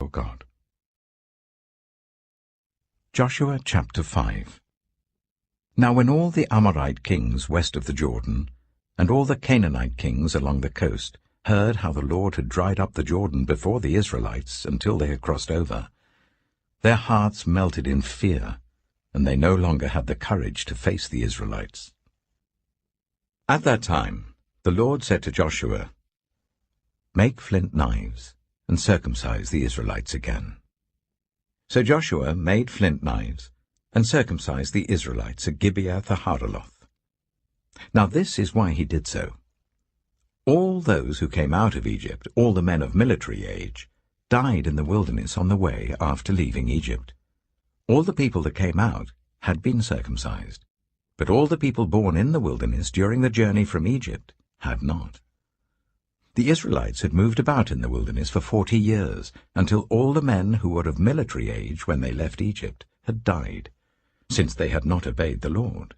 O God. Joshua chapter 5. Now when all the Amorite kings west of the Jordan, and all the Canaanite kings along the coast, heard how the Lord had dried up the Jordan before the Israelites until they had crossed over, their hearts melted in fear, and they no longer had the courage to face the Israelites. At that time the Lord said to Joshua, "Make flint knives, and circumcise the Israelites again." So Joshua made flint knives, and circumcised the Israelites at Gibeath-haaraloth. Now this is why he did so. All those who came out of Egypt, all the men of military age, died in the wilderness on the way after leaving Egypt. All the people that came out had been circumcised, but all the people born in the wilderness during the journey from Egypt had not. The Israelites had moved about in the wilderness for 40 years, until all the men who were of military age when they left Egypt had died, since they had not obeyed the Lord.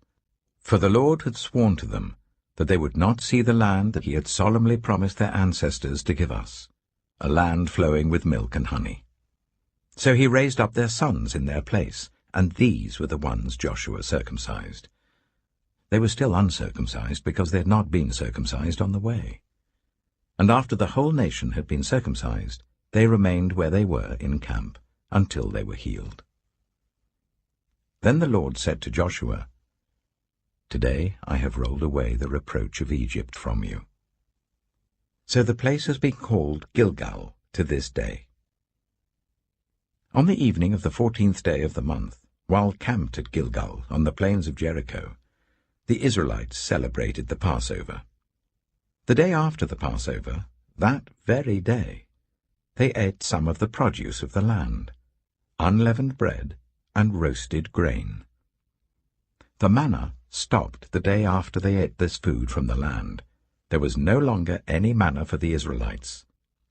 For the Lord had sworn to them that they would not see the land that he had solemnly promised their ancestors to give us, a land flowing with milk and honey. So he raised up their sons in their place, and these were the ones Joshua circumcised. They were still uncircumcised because they had not been circumcised on the way. And after the whole nation had been circumcised, they remained where they were in camp until they were healed. Then the Lord said to Joshua, "Today I have rolled away the reproach of Egypt from you." So the place has been called Gilgal to this day. On the evening of the 14th day of the month, while camped at Gilgal on the plains of Jericho, the Israelites celebrated the Passover. The day after the Passover, that very day, they ate some of the produce of the land, unleavened bread and roasted grain. The manna stopped the day after they ate this food from the land. There was no longer any manna for the Israelites,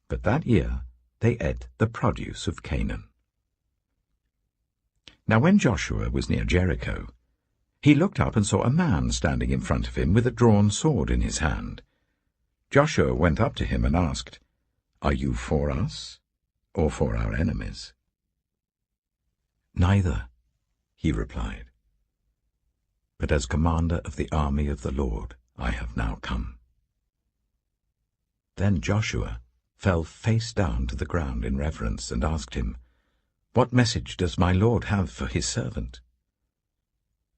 but that year they ate the produce of Canaan. Now when Joshua was near Jericho, he looked up and saw a man standing in front of him with a drawn sword in his hand. Joshua went up to him and asked, "Are you for us or for our enemies?" "Neither," he replied, "but as commander of the army of the Lord I have now come." Then Joshua fell face down to the ground in reverence and asked him, "What message does my Lord have for his servant?"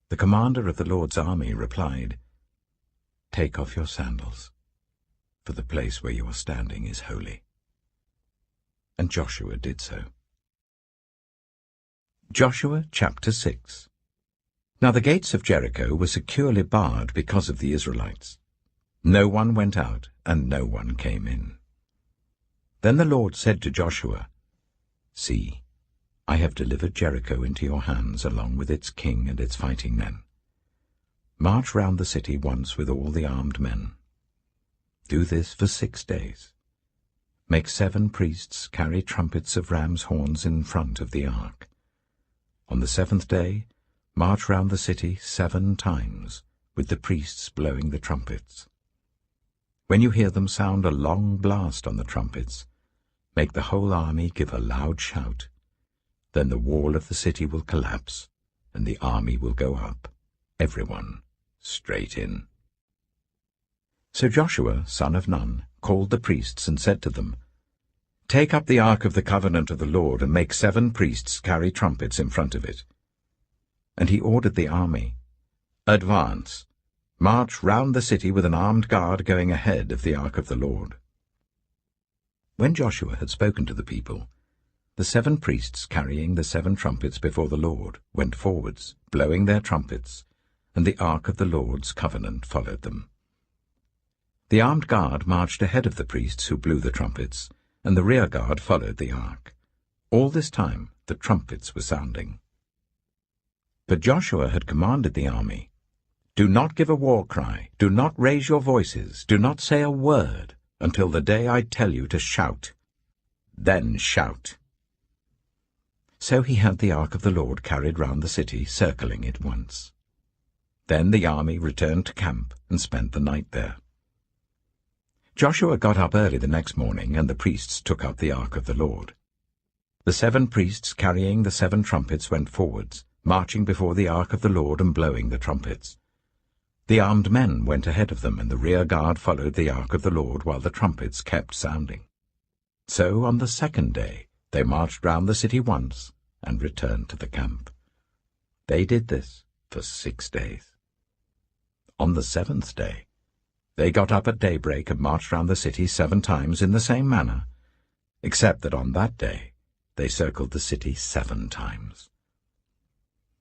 The commander of the Lord's army replied, "Take off your sandals, for the place where you are standing is holy." And Joshua did so. Joshua chapter 6. Now the gates of Jericho were securely barred because of the Israelites. No one went out, and no one came in. Then the Lord said to Joshua, "See, I have delivered Jericho into your hands along with its king and its fighting men. March round the city once with all the armed men. Do this for 6 days. Make 7 priests carry trumpets of ram's horns in front of the ark. On the 7th day, march round the city 7 times, with the priests blowing the trumpets. When you hear them sound a long blast on the trumpets, make the whole army give a loud shout. Then the wall of the city will collapse, and the army will go up, everyone straight in." So Joshua, son of Nun, called the priests and said to them, "Take up the ark of the covenant of the Lord and make 7 priests carry trumpets in front of it." And he ordered the army, "Advance, march round the city with an armed guard going ahead of the ark of the Lord." When Joshua had spoken to the people, the 7 priests carrying the 7 trumpets before the Lord went forwards, blowing their trumpets, and the ark of the Lord's covenant followed them. The armed guard marched ahead of the priests who blew the trumpets, and the rear guard followed the ark. All this time the trumpets were sounding. But Joshua had commanded the army, "Do not give a war cry, do not raise your voices, do not say a word, until the day I tell you to shout. Then shout." So he had the ark of the Lord carried round the city, circling it once. Then the army returned to camp and spent the night there. Joshua got up early the next morning, and the priests took up the ark of the Lord. The 7 priests carrying the 7 trumpets went forwards, marching before the ark of the Lord and blowing the trumpets. The armed men went ahead of them, and the rear guard followed the ark of the Lord while the trumpets kept sounding. So on the 2nd day they marched round the city once and returned to the camp. They did this for 6 days. On the 7th day they got up at daybreak and marched round the city 7 times in the same manner, except that on that day they circled the city 7 times.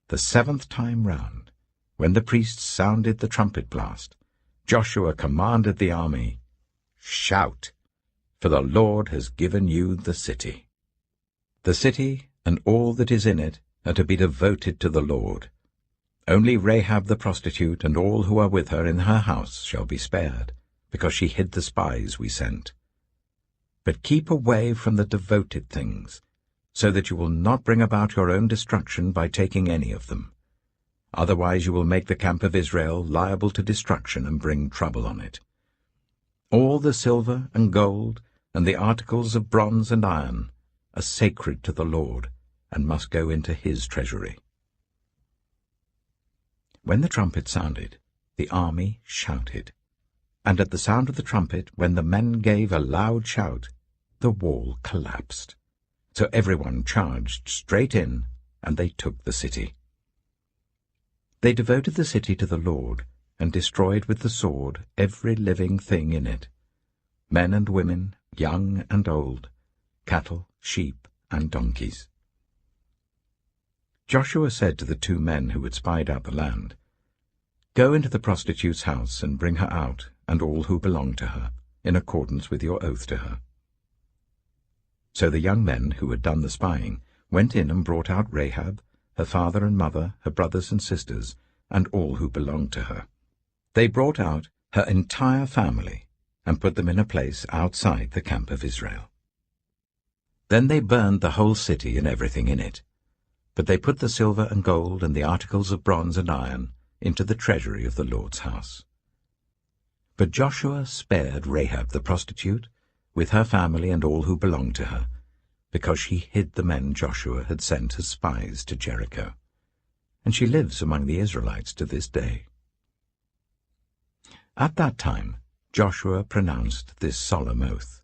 The 7th time round, when the priests sounded the trumpet blast, Joshua commanded the army, "Shout, for the Lord has given you the city." The city and all that is in it are to be devoted to the Lord. Only Rahab the prostitute and all who are with her in her house shall be spared, because she hid the spies we sent. But keep away from the devoted things, so that you will not bring about your own destruction by taking any of them. Otherwise you will make the camp of Israel liable to destruction and bring trouble on it. All the silver and gold and the articles of bronze and iron are sacred to the Lord and must go into his treasury. When the trumpet sounded, the army shouted, and at the sound of the trumpet, when the men gave a loud shout, the wall collapsed. So everyone charged straight in, and they took the city. They devoted the city to the Lord, and destroyed with the sword every living thing in it, men and women, young and old, cattle, sheep, and donkeys. Joshua said to the 2 men who had spied out the land, "Go into the prostitute's house and bring her out, and all who belong to her, in accordance with your oath to her." So the young men who had done the spying went in and brought out Rahab, her father and mother, her brothers and sisters, and all who belonged to her. They brought out her entire family and put them in a place outside the camp of Israel. Then they burned the whole city and everything in it, but they put the silver and gold and the articles of bronze and iron into the treasury of the Lord's house. But Joshua spared Rahab the prostitute, with her family and all who belonged to her, because she hid the men Joshua had sent as spies to Jericho, and she lives among the Israelites to this day. At that time Joshua pronounced this solemn oath,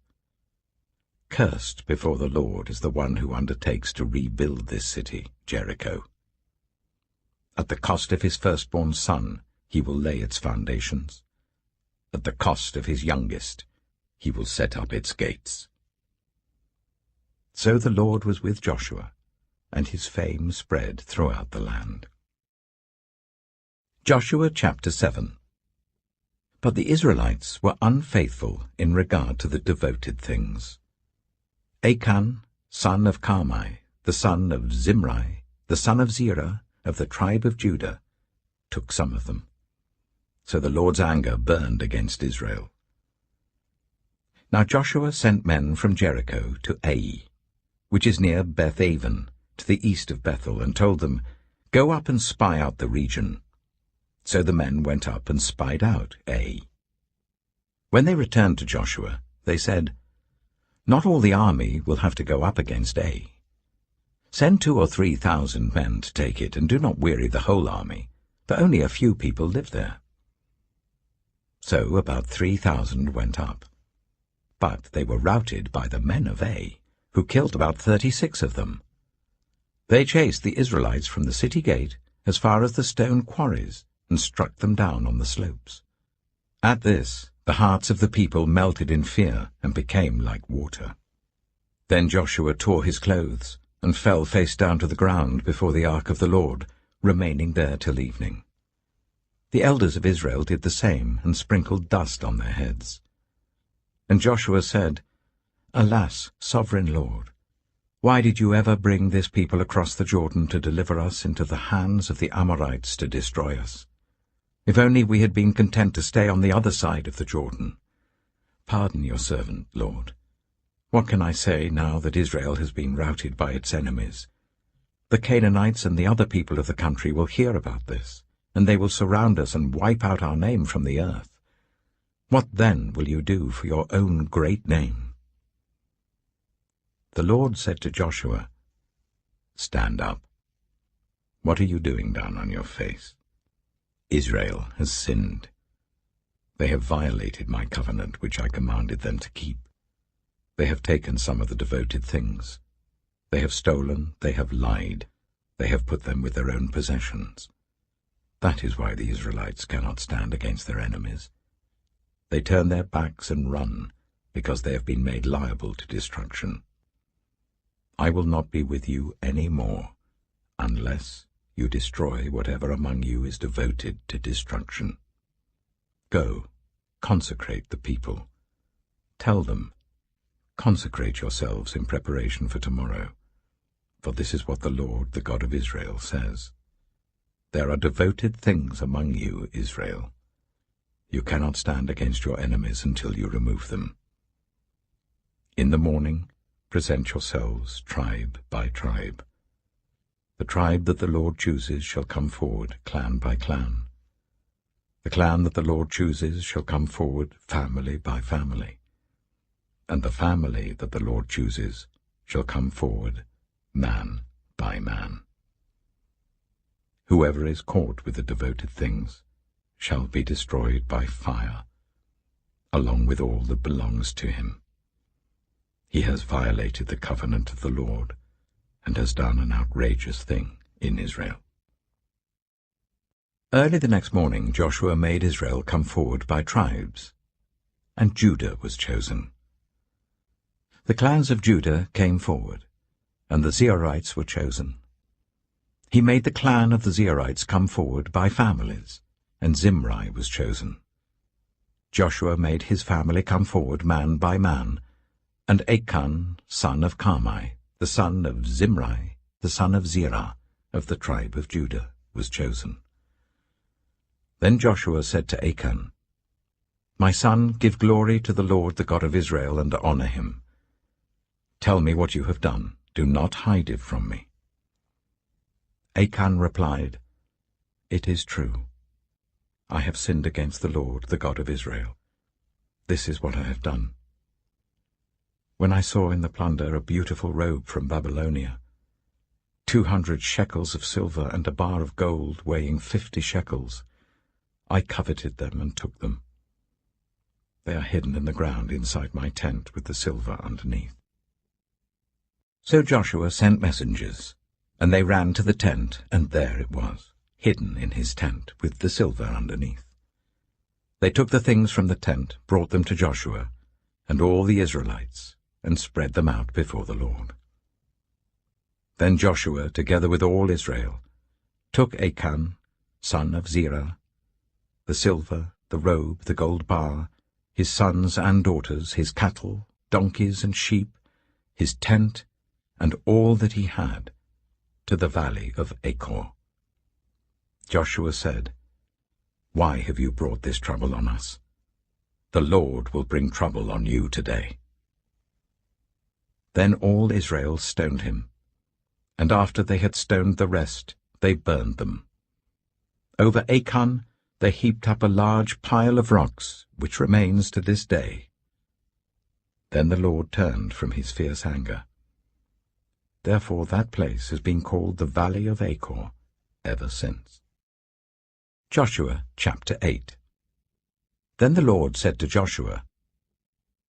"Cursed before the Lord is the one who undertakes to rebuild this city, Jericho. At the cost of his firstborn son he will lay its foundations. At the cost of his youngest he will set up its gates." So the Lord was with Joshua, and his fame spread throughout the land. Joshua chapter 7. But the Israelites were unfaithful in regard to the devoted things. Achan, son of Carmi, the son of Zimri, the son of Zerah, of the tribe of Judah, took some of them. So the Lord's anger burned against Israel. Now Joshua sent men from Jericho to Ai, which is near Beth-aven, to the east of Bethel, and told them, "Go up and spy out the region." So the men went up and spied out Ai. When they returned to Joshua, they said, "Not all the army will have to go up against Ai. Send 2,000 or 3,000 men to take it, and do not weary the whole army, for only a few people live there." So about 3,000 went up. But they were routed by the men of Ai, who killed about 36 of them. They chased the Israelites from the city gate as far as the stone quarries, and struck them down on the slopes. At this, the hearts of the people melted in fear and became like water. Then Joshua tore his clothes, and fell face down to the ground before the ark of the Lord, remaining there till evening. The elders of Israel did the same, and sprinkled dust on their heads. And Joshua said, "Alas, sovereign Lord, why did you ever bring this people across the Jordan to deliver us into the hands of the Amorites to destroy us? If only we had been content to stay on the other side of the Jordan. Pardon your servant, Lord. What can I say now that Israel has been routed by its enemies? The Canaanites and the other people of the country will hear about this, and they will surround us and wipe out our name from the earth. What then will you do for your own great name?" The Lord said to Joshua, stand up. What are you doing down on your face? Israel has sinned. They have violated my covenant which I commanded them to keep. They have taken some of the devoted things. They have stolen, they have lied, they have put them with their own possessions. That is why the Israelites cannot stand against their enemies. They turn their backs and run, because they have been made liable to destruction. I will not be with you any more, unless you destroy whatever among you is devoted to destruction. Go, consecrate the people. Tell them, consecrate yourselves in preparation for tomorrow, for this is what the Lord, the God of Israel, says. There are devoted things among you, Israel. You cannot stand against your enemies until you remove them. In the morning, present yourselves tribe by tribe. The tribe that the Lord chooses shall come forward, clan by clan. The clan that the Lord chooses shall come forward, family by family. And the family that the Lord chooses shall come forward, man by man. Whoever is caught with the devoted things shall be destroyed by fire, along with all that belongs to him. He has violated the covenant of the Lord, and has done an outrageous thing in Israel. Early the next morning Joshua made Israel come forward by tribes, and Judah was chosen. The clans of Judah came forward, and the Zerahite were chosen. He made the clan of the Zerahite come forward by families, and Zimri was chosen. Joshua made his family come forward man by man, and Achan, son of Carmi, the son of Zimri, the son of Zerah, of the tribe of Judah, was chosen. Then Joshua said to Achan, My son, give glory to the Lord, the God of Israel, and honor him. Tell me what you have done. Do not hide it from me. Achan replied, It is true. I have sinned against the Lord, the God of Israel. This is what I have done. When I saw in the plunder a beautiful robe from Babylonia, 200 shekels of silver and a bar of gold weighing 50 shekels, I coveted them and took them. They are hidden in the ground inside my tent with the silver underneath. So Joshua sent messengers, and they ran to the tent, and there it was, hidden in his tent with the silver underneath. They took the things from the tent, brought them to Joshua, and all the Israelites, and spread them out before the Lord. Then Joshua, together with all Israel, took Achan, son of Zerah, the silver, the robe, the gold bar, his sons and daughters, his cattle, donkeys and sheep, his tent, and all that he had, to the valley of Achor. Joshua said, Why have you brought this trouble on us? The Lord will bring trouble on you today. Then all Israel stoned him, and after they had stoned the rest, they burned them. Over Achan they heaped up a large pile of rocks, which remains to this day. Then the Lord turned from his fierce anger. Therefore that place has been called the Valley of Achor ever since. Joshua chapter 8. Then the Lord said to Joshua,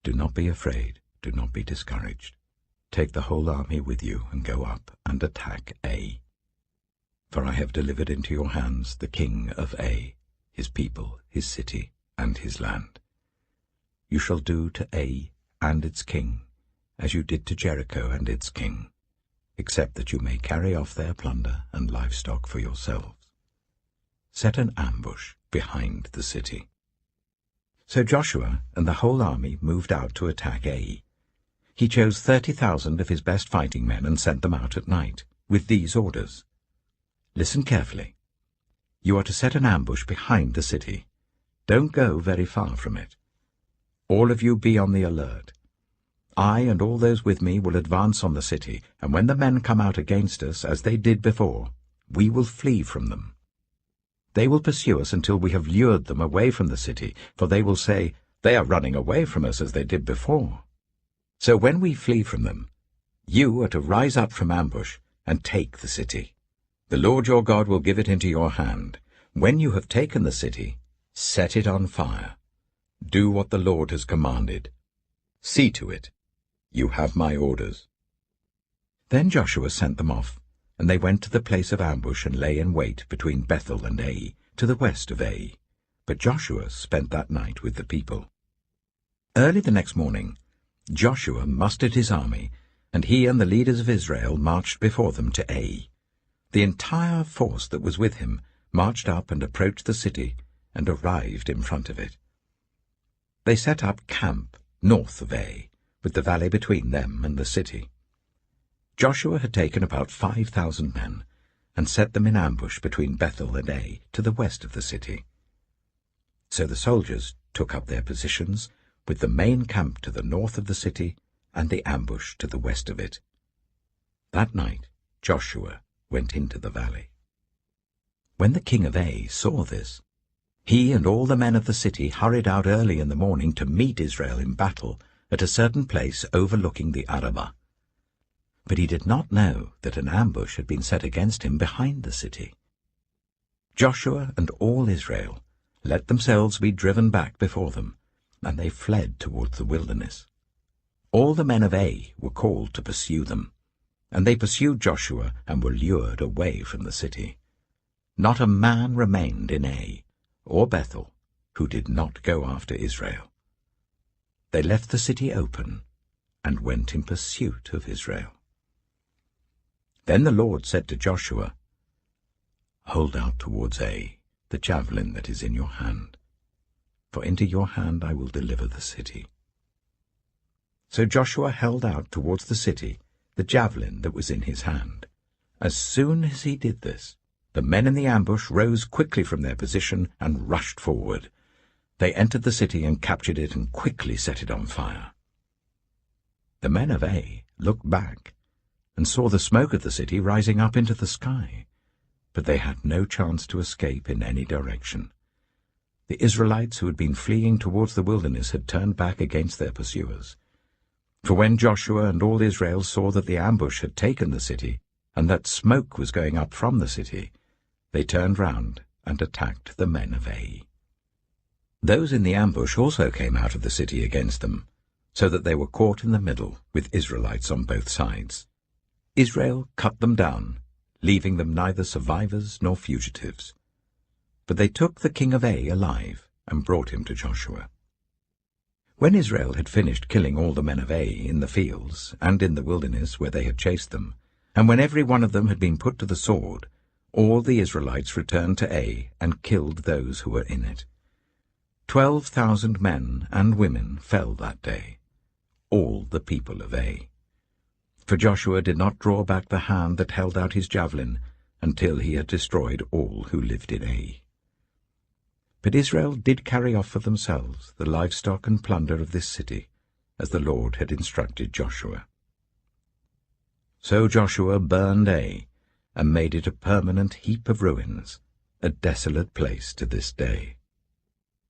Do not be afraid, do not be discouraged. Take the whole army with you and go up and attack Ai. For I have delivered into your hands the king of Ai, his people, his city, and his land. You shall do to Ai and its king as you did to Jericho and its king, except that you may carry off their plunder and livestock for yourselves. Set an ambush behind the city. So Joshua and the whole army moved out to attack Ai. He chose 30,000 of his best fighting men and sent them out at night, with these orders. Listen carefully. You are to set an ambush behind the city. Don't go very far from it. All of you be on the alert. I and all those with me will advance on the city, and when the men come out against us, as they did before, we will flee from them. They will pursue us until we have lured them away from the city, for they will say, They are running away from us as they did before. So when we flee from them, you are to rise up from ambush, and take the city. The Lord your God will give it into your hand. When you have taken the city, set it on fire. Do what the Lord has commanded. See to it. You have my orders." Then Joshua sent them off, and they went to the place of ambush and lay in wait between Bethel and Ai, to the west of Ai. But Joshua spent that night with the people. Early the next morning, Joshua mustered his army, and he and the leaders of Israel marched before them to Ai. The entire force that was with him marched up and approached the city and arrived in front of it. They set up camp north of Ai, with the valley between them and the city. Joshua had taken about 5,000 men and set them in ambush between Bethel and Ai to the west of the city. So the soldiers took up their positions, with the main camp to the north of the city and the ambush to the west of it. That night Joshua went into the valley. When the king of Ai saw this, he and all the men of the city hurried out early in the morning to meet Israel in battle at a certain place overlooking the Arabah. But he did not know that an ambush had been set against him behind the city. Joshua and all Israel let themselves be driven back before them, and they fled towards the wilderness. All the men of Ai were called to pursue them, and they pursued Joshua and were lured away from the city. Not a man remained in Ai or Bethel who did not go after Israel. They left the city open and went in pursuit of Israel. Then the Lord said to Joshua, "Hold out towards Ai the javelin that is in your hand, for into your hand I will deliver the city." So Joshua held out towards the city the javelin that was in his hand. As soon as he did this, the men in the ambush rose quickly from their position and rushed forward. They entered the city and captured it and quickly set it on fire. The men of Ai looked back and saw the smoke of the city rising up into the sky, but they had no chance to escape in any direction. The Israelites who had been fleeing towards the wilderness had turned back against their pursuers. For when Joshua and all Israel saw that the ambush had taken the city, and that smoke was going up from the city, they turned round and attacked the men of Ai. Those in the ambush also came out of the city against them, so that they were caught in the middle with Israelites on both sides. Israel cut them down, leaving them neither survivors nor fugitives. But they took the king of Ai alive and brought him to Joshua. When Israel had finished killing all the men of Ai in the fields and in the wilderness where they had chased them, and when every one of them had been put to the sword, all the Israelites returned to Ai and killed those who were in it. 12,000 men and women fell that day, all the people of Ai. For Joshua did not draw back the hand that held out his javelin until he had destroyed all who lived in Ai. But Israel did carry off for themselves the livestock and plunder of this city, as the Lord had instructed Joshua. So Joshua burned Ai, and made it a permanent heap of ruins, a desolate place to this day.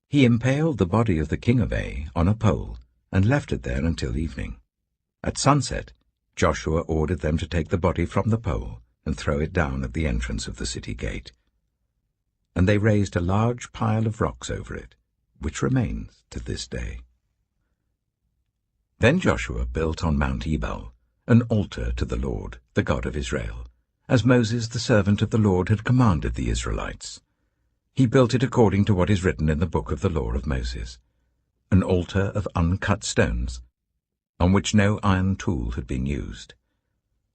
He impaled the body of the king of Ai on a pole, and left it there until evening. At sunset, Joshua ordered them to take the body from the pole and throw it down at the entrance of the city gate. And they raised a large pile of rocks over it, which remains to this day. Then Joshua built on Mount Ebal an altar to the Lord, the God of Israel, as Moses the servant of the Lord had commanded the Israelites. He built it according to what is written in the book of the law of Moses, an altar of uncut stones, on which no iron tool had been used.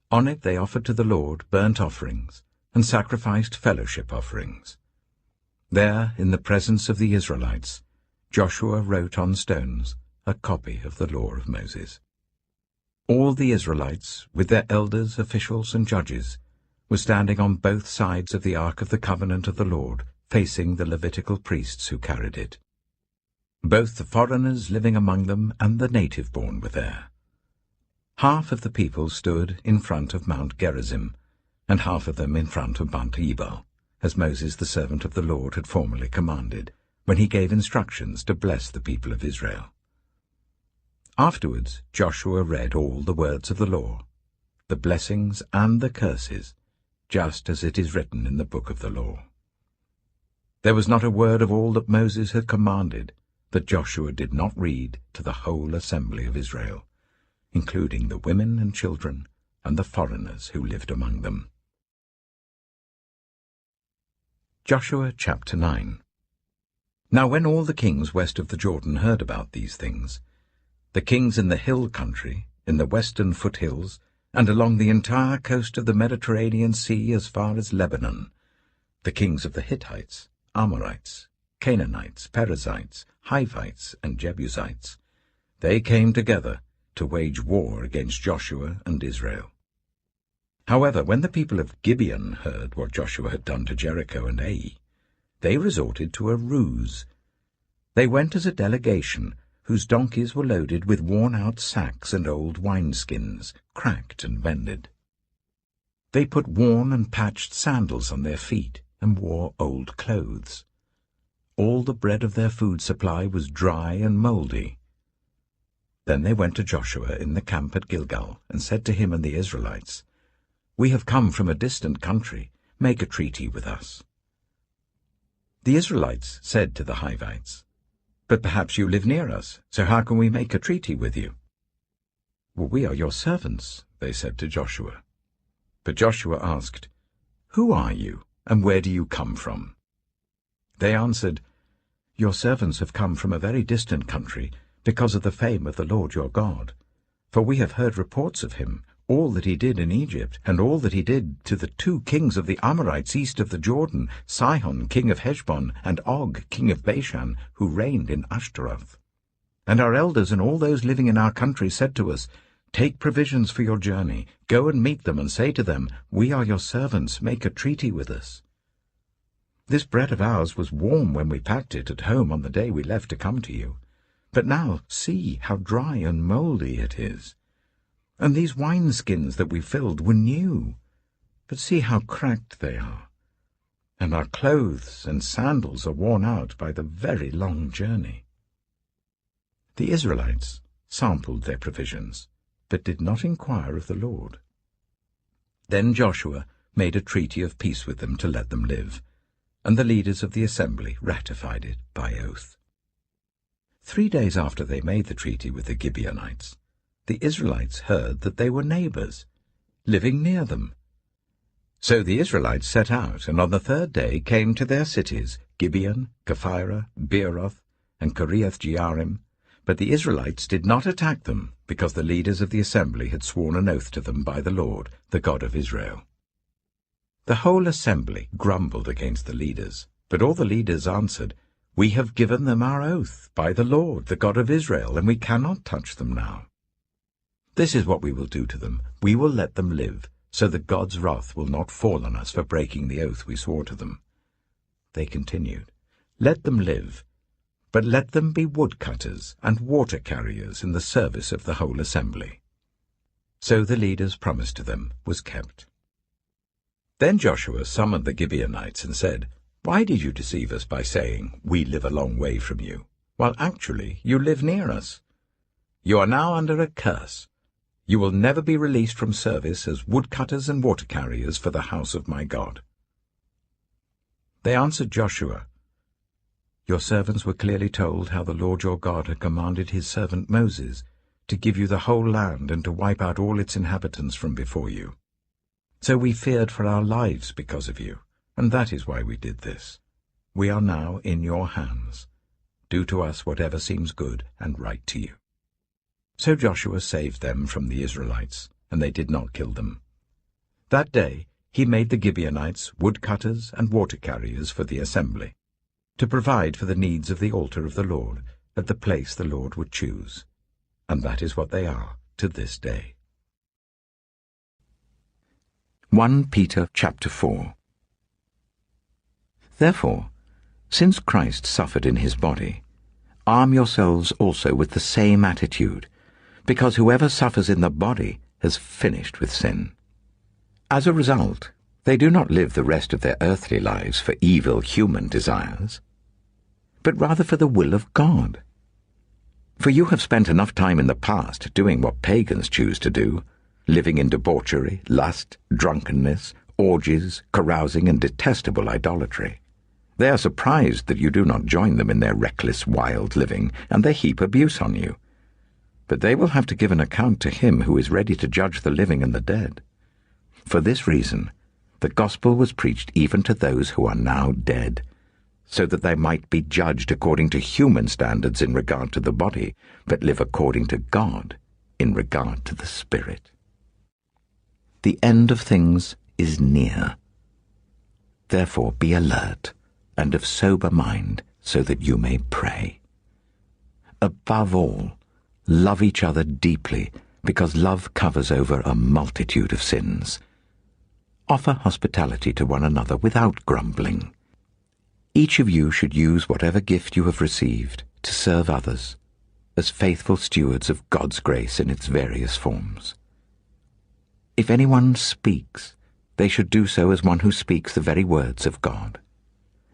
On it they offered to the Lord burnt offerings and sacrificed fellowship offerings. There, in the presence of the Israelites, Joshua wrote on stones a copy of the law of Moses. All the Israelites, with their elders, officials, and judges, were standing on both sides of the Ark of the Covenant of the Lord, facing the Levitical priests who carried it. Both the foreigners living among them and the native-born were there. Half of the people stood in front of Mount Gerizim, and half of them in front of Mount Ebal, as Moses the servant of the Lord had formerly commanded, when he gave instructions to bless the people of Israel. Afterwards Joshua read all the words of the law, the blessings and the curses, just as it is written in the book of the law. There was not a word of all that Moses had commanded that Joshua did not read to the whole assembly of Israel, including the women and children and the foreigners who lived among them. Joshua chapter 9. Now when all the kings west of the Jordan heard about these things, the kings in the hill country, in the western foothills, and along the entire coast of the Mediterranean Sea as far as Lebanon, the kings of the Hittites, Amorites, Canaanites, Perizzites, Hivites, and Jebusites, they came together to wage war against Joshua and Israel. However, when the people of Gibeon heard what Joshua had done to Jericho and Ai, they resorted to a ruse. They went as a delegation whose donkeys were loaded with worn-out sacks and old wineskins, cracked and mended. They put worn and patched sandals on their feet and wore old clothes. All the bread of their food supply was dry and mouldy. Then they went to Joshua in the camp at Gilgal and said to him and the Israelites, "We have come from a distant country. Make a treaty with us." The Israelites said to the Hivites, "But perhaps you live near us, so how can we make a treaty with you?" "Well, we are your servants," they said to Joshua. But Joshua asked, "Who are you, and where do you come from?" They answered, "Your servants have come from a very distant country because of the fame of the Lord your God. For we have heard reports of him, all that he did in Egypt, and all that he did to the 2 kings of the Amorites east of the Jordan, Sihon king of Heshbon, and Og king of Bashan, who reigned in Ashtaroth. And our elders and all those living in our country said to us, 'Take provisions for your journey, go and meet them, and say to them, We are your servants, make a treaty with us.' This bread of ours was warm when we packed it at home on the day we left to come to you. But now see how dry and mouldy it is. And these wineskins that we filled were new, but see how cracked they are. And our clothes and sandals are worn out by the very long journey." The Israelites sampled their provisions, but did not inquire of the Lord. Then Joshua made a treaty of peace with them to let them live, and the leaders of the assembly ratified it by oath. 3 days after they made the treaty with the Gibeonites, the Israelites heard that they were neighbors, living near them. So the Israelites set out, and on the 3rd day came to their cities, Gibeon, Kephirah, Beeroth, and Kiriath-Jearim. But the Israelites did not attack them, because the leaders of the assembly had sworn an oath to them by the Lord, the God of Israel. The whole assembly grumbled against the leaders, but all the leaders answered, "We have given them our oath by the Lord, the God of Israel, and we cannot touch them now. This is what we will do to them. We will let them live, so that God's wrath will not fall on us for breaking the oath we swore to them." They continued, "Let them live, but let them be woodcutters and water carriers in the service of the whole assembly." So the leaders' promise to them was kept. Then Joshua summoned the Gibeonites and said, "Why did you deceive us by saying, 'We live a long way from you,' while actually you live near us? You are now under a curse. You will never be released from service as woodcutters and water carriers for the house of my God." They answered Joshua, "Your servants were clearly told how the Lord your God had commanded his servant Moses to give you the whole land and to wipe out all its inhabitants from before you. So we feared for our lives because of you, and that is why we did this. We are now in your hands. Do to us whatever seems good and right to you." So Joshua saved them from the Israelites, and they did not kill them. That day he made the Gibeonites woodcutters and water carriers for the assembly, to provide for the needs of the altar of the Lord at the place the Lord would choose. And that is what they are to this day. 1 Peter chapter 4. Therefore, since Christ suffered in his body, arm yourselves also with the same attitude, because whoever suffers in the body has finished with sin. As a result, they do not live the rest of their earthly lives for evil human desires, but rather for the will of God. For you have spent enough time in the past doing what pagans choose to do, living in debauchery, lust, drunkenness, orgies, carousing, and detestable idolatry. They are surprised that you do not join them in their reckless, wild living, and they heap abuse on you. But they will have to give an account to him who is ready to judge the living and the dead. For this reason, the gospel was preached even to those who are now dead, so that they might be judged according to human standards in regard to the body, but live according to God in regard to the Spirit. The end of things is near. Therefore be alert and of sober mind, so that you may pray. Above all, love each other deeply, because love covers over a multitude of sins. Offer hospitality to one another without grumbling. Each of you should use whatever gift you have received to serve others, as faithful stewards of God's grace in its various forms. If anyone speaks, they should do so as one who speaks the very words of God.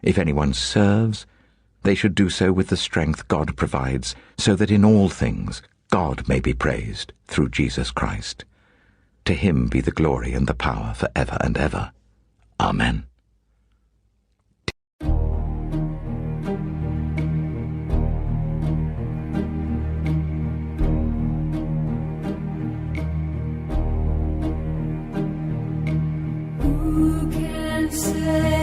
If anyone serves, they should do so with the strength God provides, so that in all things God may be praised through Jesus Christ. To him be the glory and the power for ever and ever. Amen. Who can say